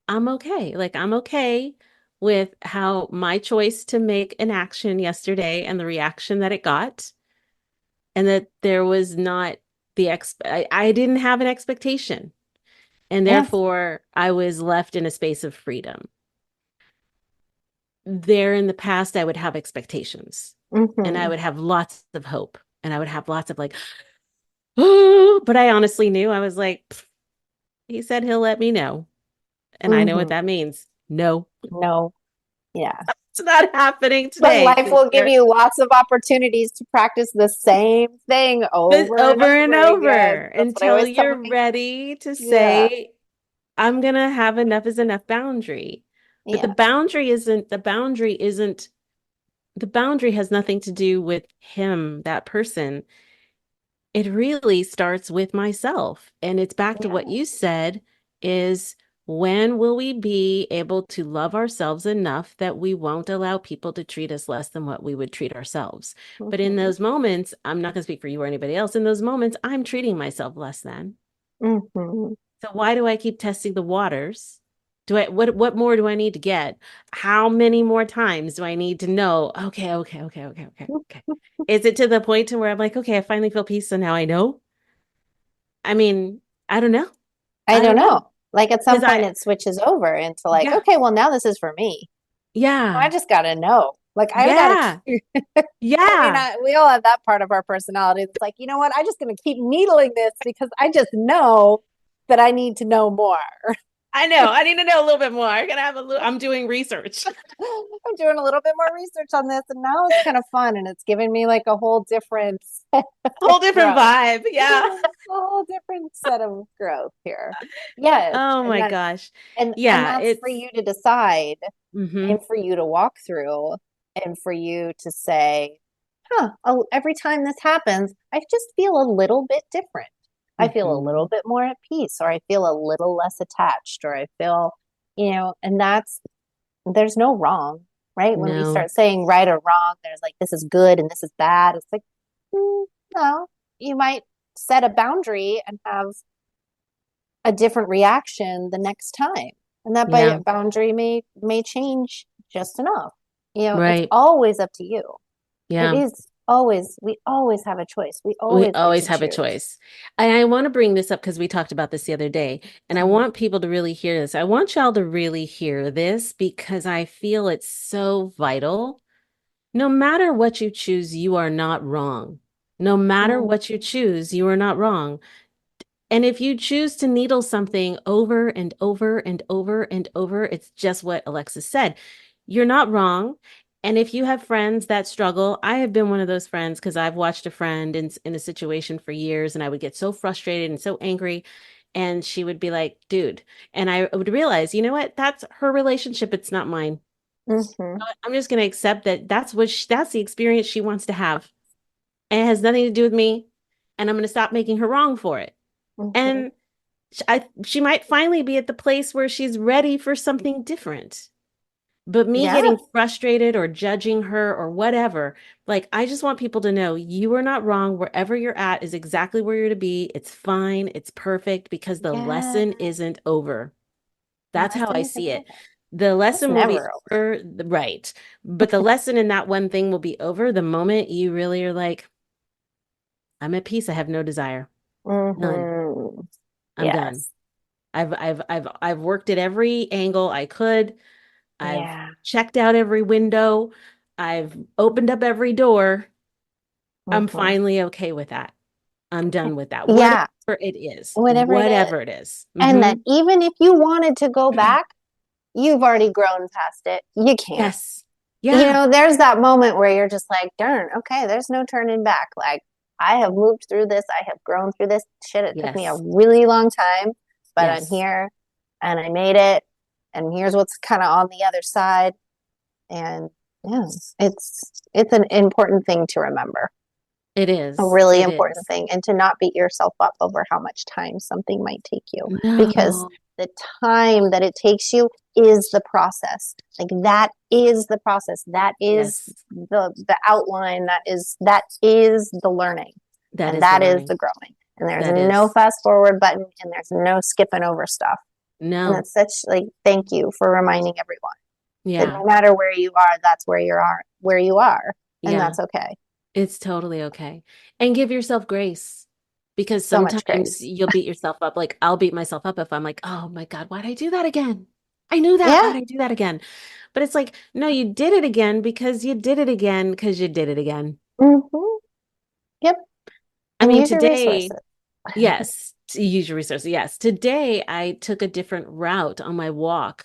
I'm okay. Like I'm okay with how my choice to make an action yesterday and the reaction that it got, and that there was not I didn't have an expectation. And Yes. therefore, I was left in a space of freedom. There in the past, I would have expectations and I Hmm. would have lots of hope and I would have lots of like, oh, but I honestly knew I was like, "Pfft, he said he'll let me know." And I know what Hmm. that means. No, No. Yeah. it's not happening But today, life will give sister. you lots of opportunities to practice the same thing But over and over and over again. over That's what I until always tell you're my, ready to yeah. say, I'm going to have enough is enough boundary. But Yeah. the boundary has nothing to do with him, that person. It really starts with myself. And it's back to what Yeah. you said is, when will we be able to love ourselves enough that we won't allow people to treat us less than what we would treat ourselves? But in Hmm. those moments, I'm not going to speak for you or anybody else. In those moments, I'm treating myself less than. Hmm. So why do I keep testing the waters? What more do I need to get? How many more times do I need to know? Okay, okay, okay, okay, okay, okay. Is it to the point to where I'm like, okay, I finally feel peace, so now I know? I mean, I don't know. I I don't don't know. know. Like at some Because point it switches over into like, yeah, okay, well now this is for me. I yeah, just gotta know. Like I gotta yeah, keep yeah. we all have that part of our personality. It's like, you know what? I'm just gonna keep needling this because I just know that I need to know more. I know. I need to know a little bit more. I'm doing research. I'm doing a little bit more research on this, and now it's kind of fun, and it's giving me like a whole different set of Whole different growth, vibe. Yeah. a whole different set of growth here. Yes, Oh and my that, gosh. and Yeah, that's for it's you to decide, hmm and for you to walk through, and for you to say, "Huh, oh, every time this happens, I just feel a little bit different. I feel a little hmm bit more at peace, or I feel a little less attached, or I feel." And that's there's no wrong, right? When we No. start saying right or wrong, there's like this is good and this is bad. It's like, no, you might set a boundary and have a different reaction the next time. And that Yeah. boundary may change just enough. It's Right. always up to you. It Yeah. is always, we always have a choice. We We always get always to have a choose. choice. And I want to bring this up because we talked about this the other day, and I Mhm. want people to really hear this. I want y'all to really hear this because I feel it's so vital. No matter what you choose, you are not wrong. No matter Mhm. what you choose, you are not wrong. And if you choose to needle something over and over and over and over, it's just what Alexis said. You're not wrong. And if you have friends that struggle, I have been one of those friends because I've watched a friend in a situation for years and I would get so frustrated and so angry. And she would be like, dude. And I would realize, you know what? That's her relationship. It's not mine. Mhm. I'm just going to accept that that's the experience she wants to have. And it has nothing to do with me. And I'm going to stop making her wrong for it. Mhm. And she might finally be at the place where she's ready for something different. But me Yeah. getting frustrated or judging her or whatever, like I just want people to know you are not wrong. Wherever you're at is exactly where you're to be. It's fine. It's perfect because the Yeah. lesson isn't over. That's how I Lesson isn't see it. over. The It's lesson will be never over. over, right? But the lesson in that one thing will be over the moment you really are like, I'm at peace. I have no desire. Done. Mm-hmm. I'm done. Yes. I've worked at every angle I could. I've Yeah. checked out every window. I've opened up every door. I'm Mm-hmm. finally okay with that. I'm done with that. Whatever Yeah. it is. Whatever it is. Whatever it is. And that Mm-hmm. even if you wanted to go back, you've already grown past it. You can't. Yes. Yeah. There's that moment where you're just like, darn, okay, there's no turning back. Like, I have moved through this. I have grown through this. Shit, it took me a Yes. really long time, but I'm Yes. here and I made it. And here's what's kind of on the other side. And yeah, it's an important thing to remember. It A is. really It important is. thing, and to not beat yourself up over how much time something might take you, because No. the time that it takes you is the process. Like, that is the process. That is Yes. the outline. That is the learning, That and is the that is learning. the growing. And there's That no is. fast forward button, and there's no skipping over stuff. And No. it's such, like, thank you for reminding everyone that Yeah. no matter where you are, that's where you are, and Yeah. that's okay. It's totally okay. And give yourself grace, because So much sometimes grace. you'll beat yourself up. Like, I'll beat myself up if I'm like, oh my God, why'd I do that again? I knew that. Yeah. Why'd I do that again? But it's like, no, you did it again because you did it again because you did it again. Mm-hmm. Yep. I And mean, use your today, resources. yes, to use your resources. Yes. Today, I took a different route on my walk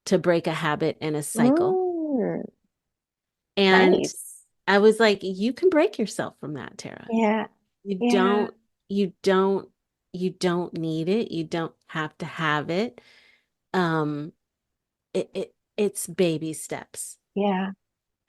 to break a habit and a cycle. Mm, And nice. I was like, you can break yourself from that, Tara. Yeah. You Yeah. don't, you don't, you don't need it. You don't have to have it. Um, it's baby steps. Yeah.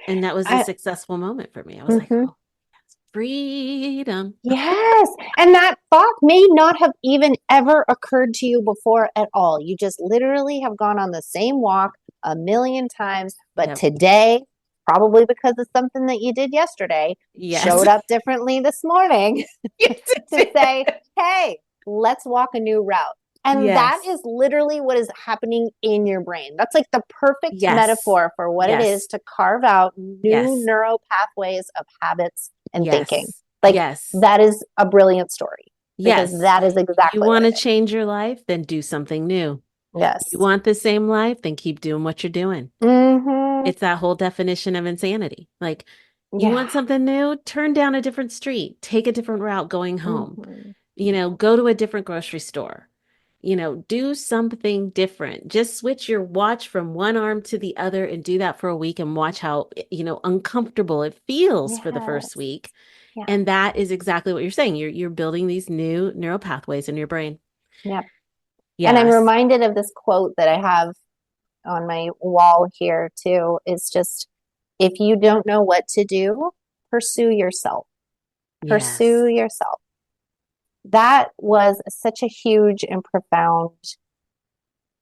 And that was a I successful moment for me. I was like, hmm oh, yes, freedom. Yes. And that thought may not have even ever occurred to you before at all. You just literally have gone on the same walk a million times, but Yep. today, probably because of something that you did yesterday, Yes. showed up differently this morning Yes, to it say, did. hey, let's walk a new route. And that Yes. is literally what is happening in your brain. That's like the perfect Yes. metaphor for what it is Yes. to carve out new Yes. neural pathways of habits and thinking. Yes. Like, Yes. that is a brilliant story, because Yes. that is You exactly what want to it change your life, then do something new. is. You Yes. want the same life, then keep doing what you're doing. Mm-hmm. It's that whole definition of insanity. Like, you Yeah. want something new, turn down a different street, take a different route going home, Mm-hmm. go to a different grocery store, do something different. Just switch your watch from one arm to the other and do that for a week and watch how, uncomfortable it feels for the first Yes. week. Yeah. And that is exactly what you're saying. You're building these new neural pathways in your brain. Yep. And I'm Yes. reminded of this quote that I have on my wall here too. Is just, if you don't know what to do, pursue yourself. Pursue Yes. yourself. That was such a huge and profound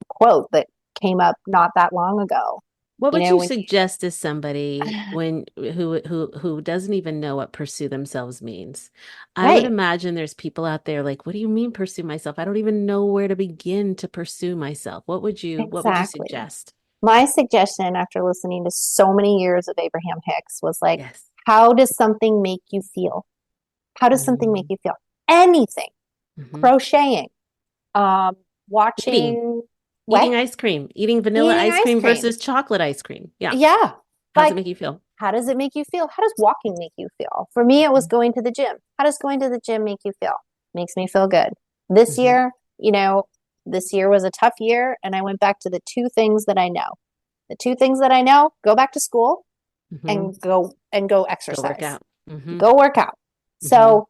quote that came up not that long ago. What would you When suggest to somebody you, when who doesn't even know what pursue themselves means? I would right, imagine there's people out there like, what do you mean pursue myself? I don't even know where to begin to pursue myself. What would you exactly. suggest? My suggestion after listening to so many years of Abraham Hicks was like, Yes. how does something make you feel? How does something make Mm-hmm. you feel? Anything. Mm-hmm. Crocheting, Eating, watching, what? eating ice cream, eating vanilla Eating ice ice cream cream. versus chocolate ice cream. Yeah. Yeah. How's it Like, make you feel? how does it make you feel? How does walking make you feel? For me, it was Mm-hmm. going to the gym. How does going to the gym make you feel? Makes me feel good. This Mm-hmm. year, this year was a tough year, and I went back to the two things that I know. The two things that I know: go back to school Mm-hmm. and go Go work exercise. out. Mm-hmm. Go work out. Mm-hmm. So,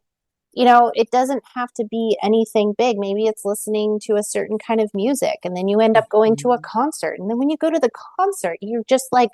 it doesn't have to be anything big. Maybe it's listening to a certain kind of music, and then you end up going to a Mm-hmm. concert. And then when you go to the concert, you're just like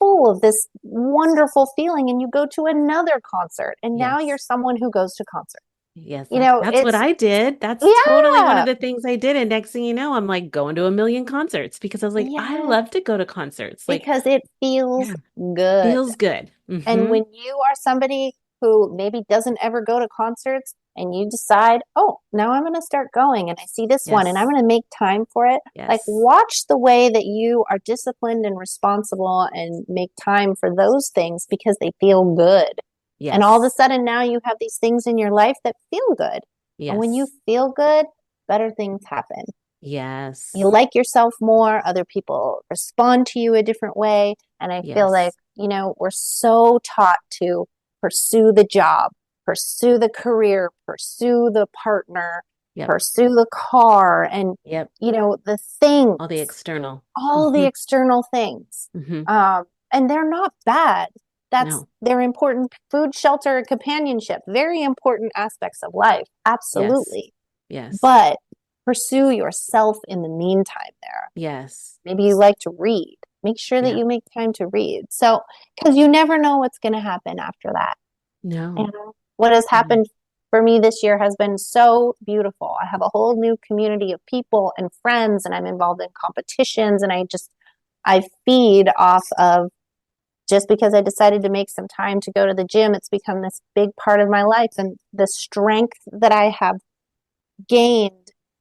full of this wonderful feeling, and you go to another concert, and now you're Yes. someone who goes to concert. Yes, that's what It's, I did. That's totally one of yeah, the things I did. And next thing you know, I'm like going to a million concerts because I was like, I yeah, love to go to concerts. Like, because it feels yeah, good. feels good. And Mm-hmm. when you are somebody who maybe doesn't ever go to concerts, and you decide, oh, now I'm going to start going, and I see this one and I'm Yes. going to make time for it. Like, Yes. watch the way that you are disciplined and responsible and make time for those things, because they feel good. And all of a Yes. sudden now you have these things in your life that feel good. And when you Yes. feel good, better things happen. You Yes. like yourself more, other people respond to you a different way. And I feel like, Yes. we're so taught to pursue the job, pursue the career, pursue the partner, Yep. pursue the car, and, Yep. the things, All the external. all the Hmm. external things. Hmm. And they're not bad. No. They're important. Food, shelter, and companionship, very important aspects of life. Yes. Absolutely. Yes. But pursue yourself in the meantime there. Yes. Maybe you like to read. Make sure that Yeah. you make time to read. So, because you never know what's going to happen after that. No. And what has No. happened for me this year has been so beautiful. I have a whole new community of people and friends, and I'm involved in competitions, and I feed off of just because I decided to make some time to go to the gym. It's become this big part of my life, and the strength that I have gained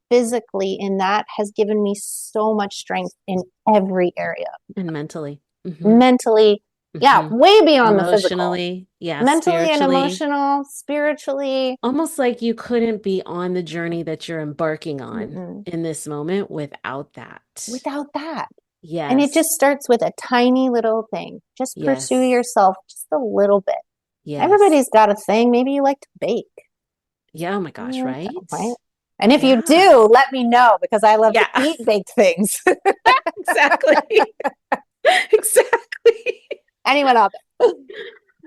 physically in that has given me so much strength in every area. And mentally. Hmm. Mentally, yeah, Hmm. way beyond the physical. Emotionally. Yeah. Mentally and Spiritually. emotional, spiritually. Almost like you couldn't be on the journey that you're embarking on Mm-mm. in this moment without that. Without that. And it just Yes. starts with a tiny little thing. Just pursue Yes. yourself just a little bit. Yes. Everybody's got a thing. Maybe you like to bake. Yeah. Oh my gosh. Yeah, Right? right. And if you Yeah. do, let me know because I love to Yeah. eat baked things. Exactly. Exactly. Anyone out there?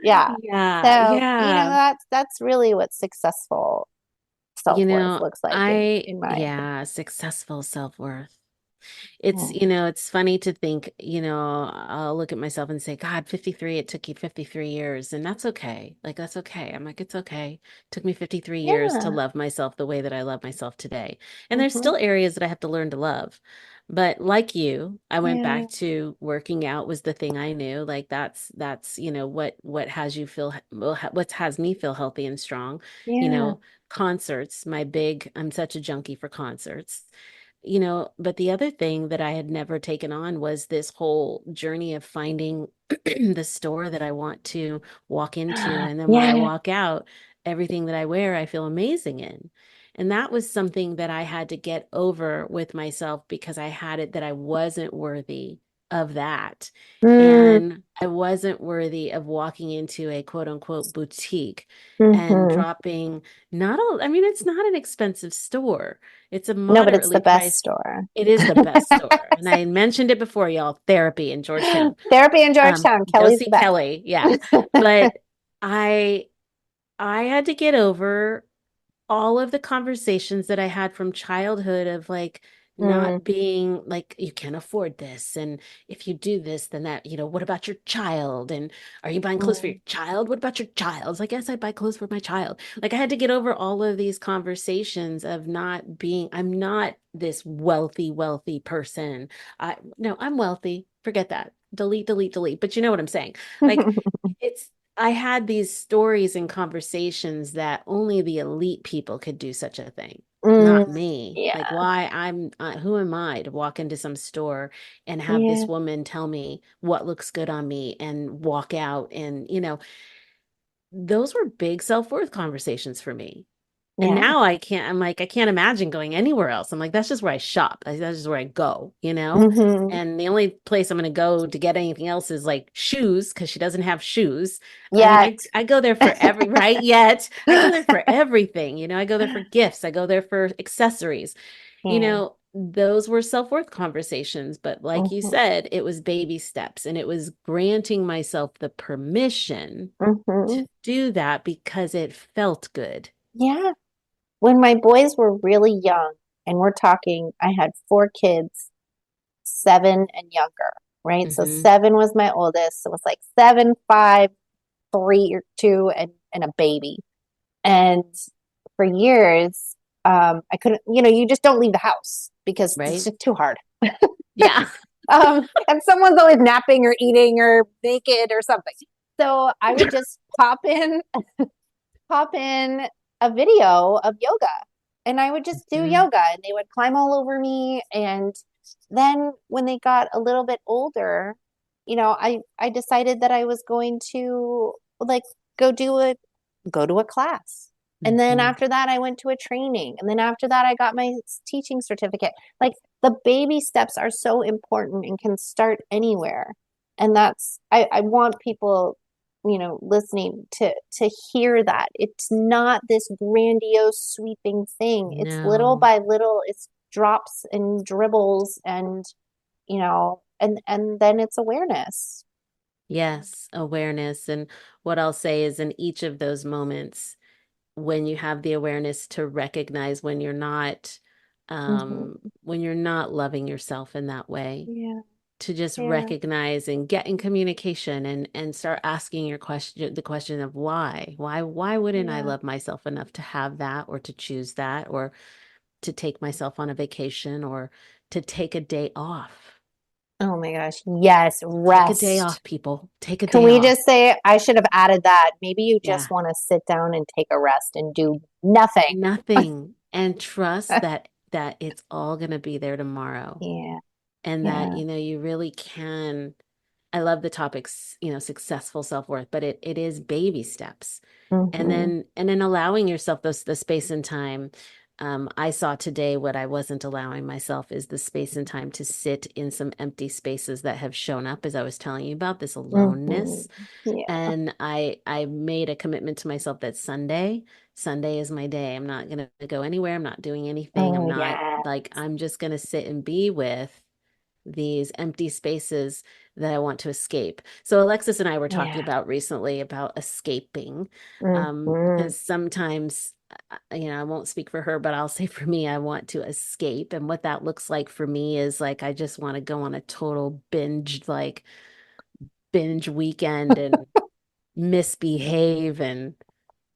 Yeah. Yeah. So, Yeah. that's really what successful self-worth looks like in my opinion. Yeah, successful self-worth. It's, Yeah. it's funny to think, I'll look at myself and say, God, 53, it took you 53 years, and that's okay. Like, that's okay. I'm like, it's okay. It took me 53 years to Yeah. love myself the way that I love myself today. And there's Hmm. still areas that I have to learn to love. But like you, I went Yeah. back to working out was the thing I knew. Like that's, what has you feel, what has me feel healthy and strong. You Yeah. know, concerts, I'm such a junkie for concerts. But the other thing that I had never taken on was this whole journey of finding the store that I want to walk into. And then when I Yeah. walk out, everything that I wear, I feel amazing in. And that was something that I had to get over with myself because I had it that I wasn't worthy of that. Mm, And I wasn't worthy of walking into a quote unquote boutique and hmm. dropping not all, I mean, it's not an expensive store. It's a No, but it's the moderately best priced. store. It is the best store. And I mentioned it before, y'all, therapy in Georgetown. Therapy in Georgetown. Go Kelly's see the best. Kelly. Yeah. But I I had to get over all of the conversations that I had from childhood of like Mm, not being like, you can't afford this. And if you do this, then that, what about your child? And are you buying clothes for your mm, child? What about your child? It's like, yes, I buy clothes for my child. Like I had to get over all of these conversations of I'm not this wealthy, wealthy person. No, I'm wealthy. Forget that. Delete, delete, delete. But you know what I'm saying? Like, it's I had these stories and conversations that only the elite people could do such a thing, mm, not me. Like, yeah. who am I to walk into some store and have Yeah. this woman tell me what looks good on me and walk out? And, those were big self-worth conversations for me. And Yeah. now I'm like, I can't imagine going anywhere else. I'm like, that's just where I shop. That's just where I go. Hmm. And the only place I'm going to go to get anything else is like shoes because she doesn't have shoes. I mean, Yet. I go there for right? Yet I go there for everything. I go there for gifts. I go there for accessories. Yeah. Those were self-worth conversations. But like you Hmm. said, it was baby steps and it was granting myself the permission Hmm. to do that because it felt good. Yeah. When my boys were really young, and we're talking, I had four kids, 7 and younger, right? So Hmm. 7 was my oldest. So it was like 7, 5, 3 or 2, and a baby. And for years, I couldn't, you just don't leave the house because it's Right? just too hard. Yeah. And someone's always napping or eating or naked or something. So I would just pop in a video of yoga, and I would just do Mhm. yoga, and they would climb all over me. And then when they got a little bit older, I decided that I was going to like go to a class. And then Hmm. after that, I went to a training. And then after that, I got my teaching certificate. Like the baby steps are so important and can start anywhere. And I want people, listening to hear that. It's not this grandiose, sweeping thing. It's little No. by little, it's drops and dribbles and then it's awareness. Yes, awareness. And what I'll say is in each of those moments, when you have the awareness to recognize Hmm. when you're not loving yourself in that way, Yeah. to just Yeah. recognize and get in communication and start asking the question of why wouldn't I Yeah. love myself enough to have that or to choose that or to take myself on a vacation or to take a day off. Oh my gosh. Yes. Take a day Rest. off, people. Take a Can day we off. just say, I should have added that? Maybe you just Yeah. want to sit down and take a rest and do nothing. Nothing. And trust that it's all going to be there tomorrow. Yeah. And that, Yeah. you really can. I love the topics, successful self-worth, but it is baby steps. And Hmm. then allowing yourself the space and time. I saw today what I wasn't allowing myself is the space and time to sit in some empty spaces that have shown up as I was telling you about this Hmm. aloneness. Yeah. And I made a commitment to myself that Sunday is my day. I'm not gonna go anywhere. I'm not doing anything. I'm Oh, not yeah. like I'm just gonna sit and be with these empty spaces that I want to escape. So Alexis and I were talking Yeah. about recently about escaping, Hmm. because sometimes, I won't speak for her, but I'll say for me, I want to escape. And what that looks like for me is like, I just want to go on a total binge weekend and misbehave and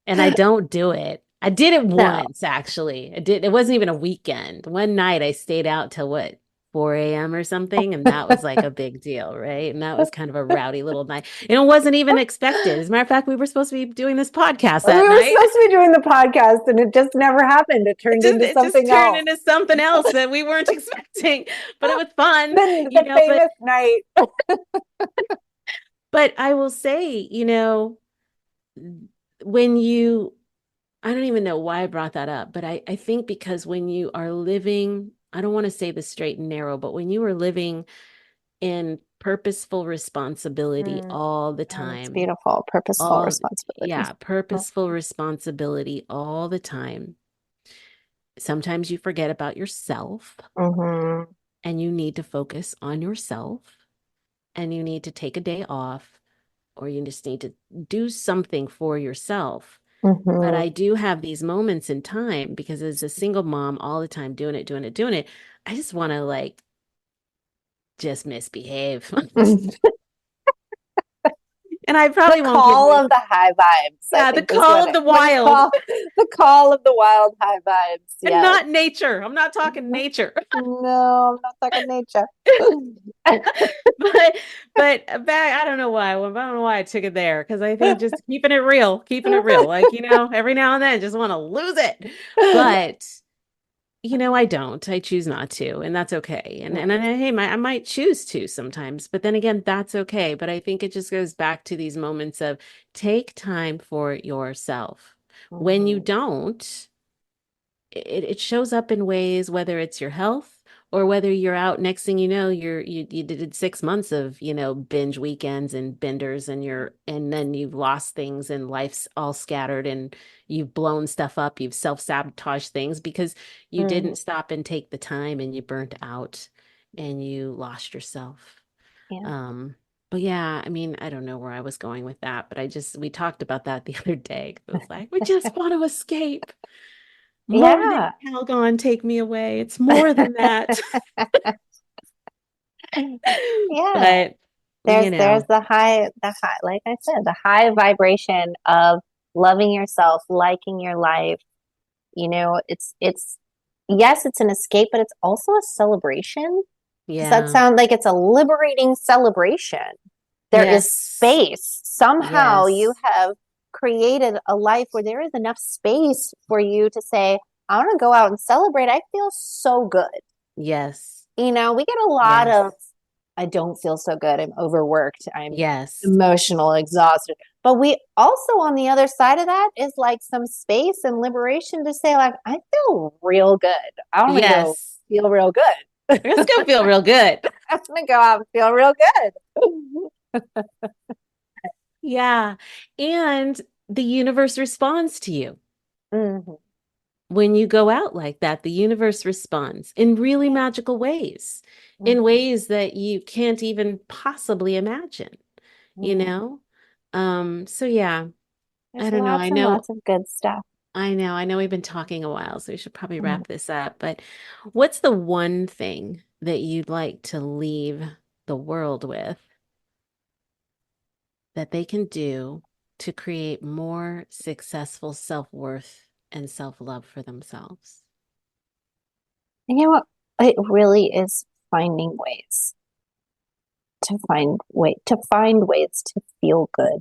I don't do it. I did it No. once, actually. I did. It wasn't even a weekend. One night I stayed out till what, 4 a.m. or something, and that was like a big deal, right? And that was kind of a rowdy little night. And it wasn't even expected. As a matter of fact, we were supposed to be doing this podcast We that were night. supposed to be doing the podcast and it just never happened. It It turned just into it just something turned else. into something else that we weren't expecting, but it was fun, The but famous night. I will say, when you I don't even know why I brought that up, but I think because when you are living, I don't want to say the straight and narrow, but when you are living in purposeful responsibility Mm, all the that's time, beautiful. Purposeful all, responsibility. yeah, purposeful responsibility all the time. Sometimes you forget about yourself Mm-hmm. and you need to focus on yourself and you need to take a day off or you just need to do something for yourself. But I Mm-hmm. do have these moments in time because as a single mom, all the time doing it, doing it, doing it, I just want to like just misbehave. And I The probably won't give call my, of the high vibes, I yeah, the think is call of the the wild call of the wild high vibes. and Yes. not nature. I'm not talking nature. No, I'm not talking nature. But back, I don't know why. Well, I don't know why I took it there because I think just keeping it real. Like, every now and then just want to lose it. But I don't. I choose not to, and that's okay. And Right. hey, I might choose to sometimes, but then again, that's okay. But I think it just goes back to these moments of take time for yourself. When you Mm-hmm. don't, it shows up in ways, whether it's your health or whether you're out next thing you know, you did 6 months of, binge weekends and benders and then you've lost things and life's all scattered and you've blown stuff up, you've self-sabotaged things because you Mm-hmm. didn't stop and take the time and you burnt out and you lost yourself. Yeah. Um, but yeah, I mean, I don't know where I was going with that, but we talked about that the other day. It was like, we just want to escape. More than Yeah. Calgon, take me away. It's more than that. Yeah. But, There's the high, like I said, the high vibration of loving yourself, liking your life. It's yes, it's an escape, but it's also a celebration. Does that yeah. sound like it's a liberating celebration? There is Yes. space. Somehow you Yes. have created a life where there is enough space for you to say, I want to go out and celebrate. I feel so good. Yes. We get a lot Yes. of, I don't feel so good. I'm overworked. I'm Yes. emotional, exhausted. But we also, on the other side of that, is like some space and liberation to say, like, I feel real good. I want to go Yes. feel real good. It's gonna feel real good. I'm going to go out and feel real good. Yeah. And the universe responds to you. Mhm. When you go out like that, the universe responds in really magical ways, in Mhm. ways that you can't even possibly imagine, you Mhm. know? So yeah, I There's don't know. lots and lots of good stuff. I know we've been talking a while, so we should probably Mhm. wrap this up. But what's the one thing that you'd like to leave the world with that they can do to create more successful self-worth and self-love for themselves? And you know what? It really is finding ways to find ways to feel good.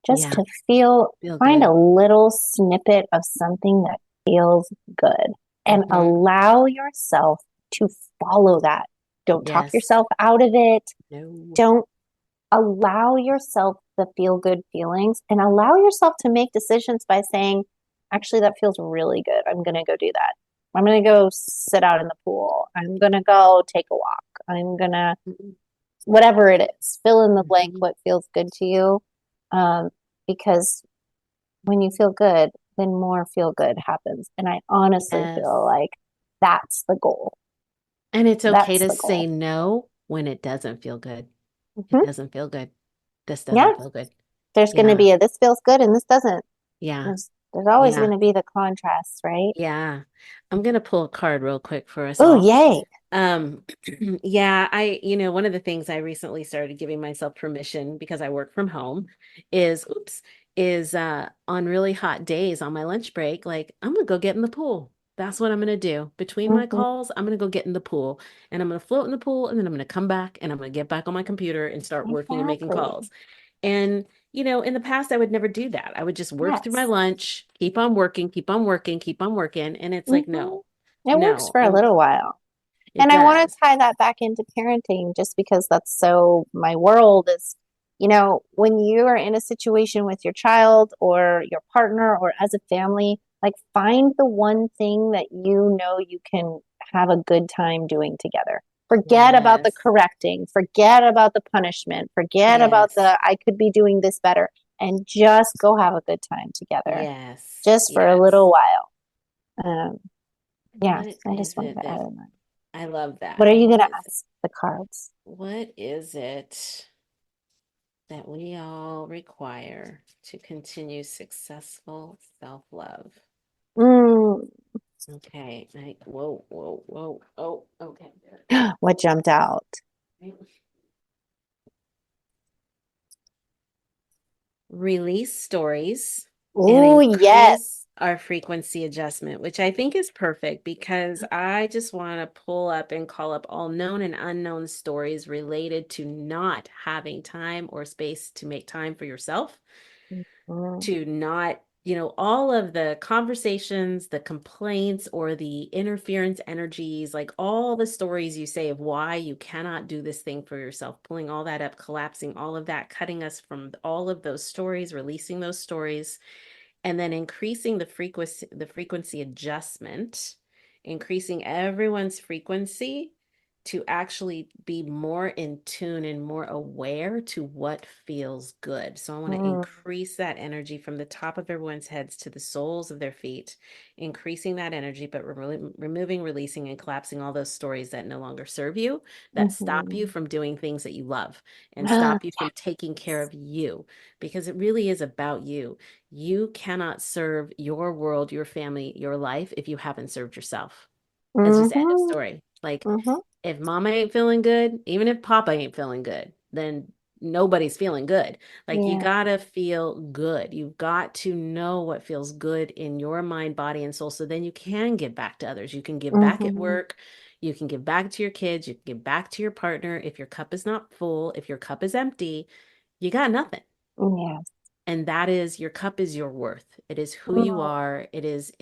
Just Yeah, to feel, feel find good. a little snippet of something that feels good and Mm-hmm. allow yourself to follow that. Don't talk Yes. yourself out of it. No. Don't allow yourself the feel good feelings and allow yourself to make decisions by saying, actually, that feels really good. I'm going to go do that. I'm going to go sit out in the pool. I'm going to go take a walk. I'm going to, whatever it is, fill in the blank Mm-hmm. what feels good to you. Um, because when you feel good, then more feel good happens. And I honestly Yes. feel like that's the goal. And it's okay That's to the say goal. no when it doesn't feel good. It Hmm. doesn't feel good. This Yeah. doesn't feel good. There's going to Yeah. be a this feels good and this doesn't. Yeah. There's always Yeah. going to be the contrast, right? Yeah. I'm gonna pull a card real quick for us Oh, all. yay. Um, yeah, one of the things I recently started giving myself permission because I work from home is on really hot days on my lunch break, like I'm gonna go get in the pool. That's what I'm gonna do. Between my Hmm. calls, I'm gonna go get in the pool and I'm gonna float in the pool and then I'm gonna come back and I'm gonna get back on my computer and start working and making Exactly. calls. And, in the past, I would never do that. I would just work through my Yes. lunch, keep on working, keep on working, keep on working. And it's like, Hmm. no, It works no, for a little while. it And I want does. to tie that back into parenting just because that's so my world is, when you are in a situation with your child or your partner or as a family, like find the one thing that you can have a good time doing together. Forget about the Yes. correcting, forget about the punishment, forget about Yes. the I could be doing this better, and just go have a good time together Yes. just for a Yes. little while. Um, yeah, What I just is wanted it to add that in that. I love What that? are you going to ask the cards? What is it that we all require to continue successful self-love? Mm, Okay. Whoa, whoa, whoa. Oh, okay. what jumped out? Release stories and Oh, yes. increase our frequency adjustment, which I think is perfect because I just want to pull up and call up all known and unknown stories related to not having time or space to make time for yourself, Mm, to not, all of the conversations, the complaints, or the interference energies, like all the stories you say of why you cannot do this thing for yourself, pulling all that up, collapsing all of that, cutting us from all of those stories, releasing those stories, and then increasing the frequency adjustment, increasing everyone's frequency to actually be more in tune and more aware to what feels good. So I want to mm, increase that energy from the top of everyone's heads to the soles of their feet, increasing that energy, but removing, releasing, and collapsing all those stories that no longer serve you, that stop you mhm. from doing things that you love and Ah, stop you from taking care of you, because it really is about you. You cannot serve your world, your family, your life if you haven't served yourself. It's just end of mhm, story. Like, mhm. if mama ain't feeling good, even if papa ain't feeling good, then nobody's feeling good. Like, you Yeah. gotta feel good. You've got to know what feels good in your mind, body, and soul. So then you can give back to others. You can give back at Mhm. work. You can give back to your kids. You can give back to your partner. If your cup is not full, if your cup is empty, you got nothing. Yes. And that is, your cup is your worth. It is who you Mm. are. It is,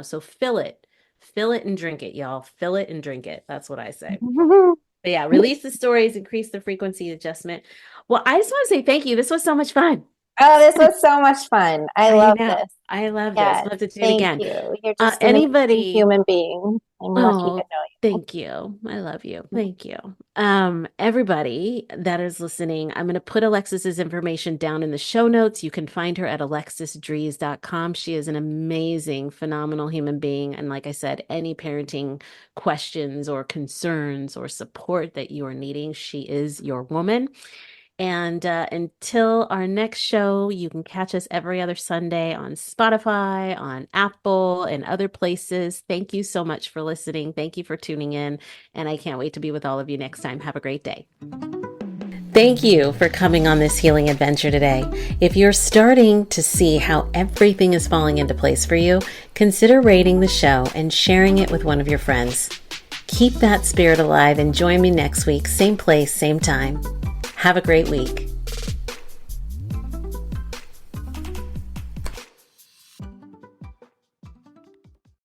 so fill it and drink it, y'all. Fill it and drink it. That's what I say. But yeah, release the stories, increase the frequency adjustment. Well, I just want to say thank you. This was so much fun. Oh, this was so much fun. I I love know. this. I love this. Yes, We'll have to do it thank again. you. You're just an amazing Anybody human being. I'm lucky to Oh, know thank you. I love you. Thank you. Everybody that is listening, I'm going to put Alexis's information down in the show notes. You can find her at alexisdrees.com. She is an amazing, phenomenal human being. And like I said, any parenting questions or concerns or support that you are needing, she is your woman. And until our next show, you can catch us every other Sunday on Spotify, on Apple, and other places. Thank you so much for listening. Thank you for tuning in. And I can't wait to be with all of you next time. Have a great day. Thank you for coming on this healing adventure today. If you're starting to see how everything is falling into place for you, consider rating the show and sharing it with one of your friends. Keep that spirit alive and join me next week, same place, same time. Have a great week.